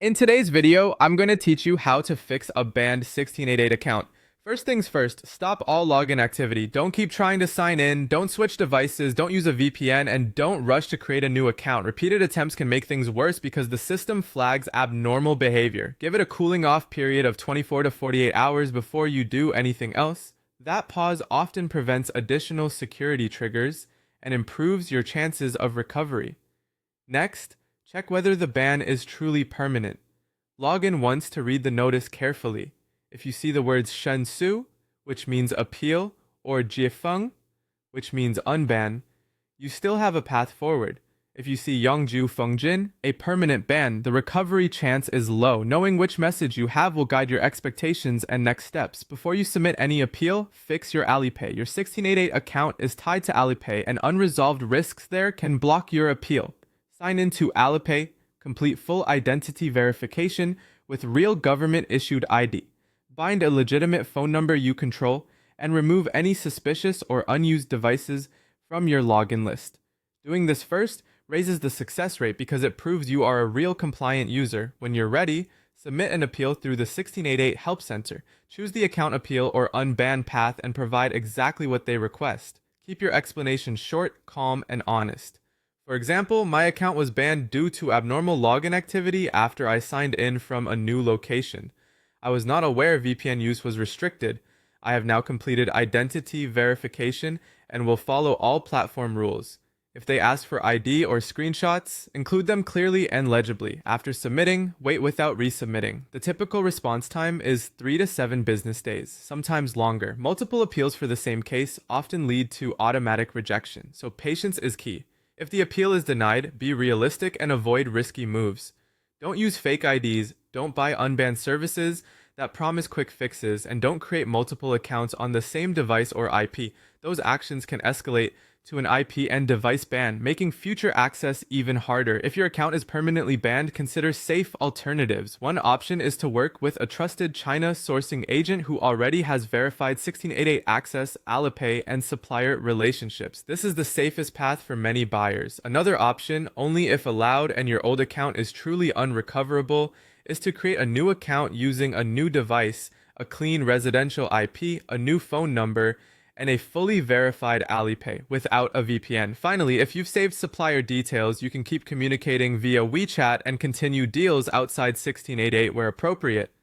In today's video, I'm going to teach you how to fix a banned 1688 account. First things first, stop all login activity. Don't keep trying to sign in, don't switch devices, don't use a VPN, and don't rush to create a new account. Repeated attempts can make things worse because the system flags abnormal behavior. Give it a cooling off period of 24 to 48 hours before you do anything else. That pause often prevents additional security triggers and improves your chances of recovery. Next, check whether the ban is truly permanent. Log in once to read the notice carefully. If you see the words Shen Su, which means appeal, or Jiefeng, which means unban, you still have a path forward. If you see Yongju Fengjin, a permanent ban, the recovery chance is low. Knowing which message you have will guide your expectations and next steps. Before you submit any appeal, fix your Alipay. Your 1688 account is tied to Alipay, and unresolved risks there can block your appeal. Sign into Alipay, complete full identity verification with real government-issued ID. Bind a legitimate phone number you control, and remove any suspicious or unused devices from your login list. Doing this first raises the success rate because it proves you are a real compliant user. When you're ready, submit an appeal through the 1688 Help Center. Choose the account appeal or unban path and provide exactly what they request. Keep your explanation short, calm, and honest. For example, my account was banned due to abnormal login activity after I signed in from a new location. I was not aware VPN use was restricted. I have now completed identity verification and will follow all platform rules. If they ask for ID or screenshots, include them clearly and legibly. After submitting, wait without resubmitting. The typical response time is 3 to 7 business days, sometimes longer. Multiple appeals for the same case often lead to automatic rejection, so patience is key. If the appeal is denied, be realistic and avoid risky moves. Don't use fake IDs, don't buy unbanned services that promise quick fixes, and don't create multiple accounts on the same device or IP. Those actions can escalate to an IP and device ban, making future access even harder. If your account is permanently banned, consider safe alternatives. One option is to work with a trusted China sourcing agent who already has verified 1688 access, Alipay, and supplier relationships. This is the safest path for many buyers. Another option, only if allowed and your old account is truly unrecoverable, is to create a new account using a new device, a clean residential IP, a new phone number, and a fully verified Alipay without a VPN. Finally, if you've saved supplier details, you can keep communicating via WeChat and continue deals outside 1688 where appropriate.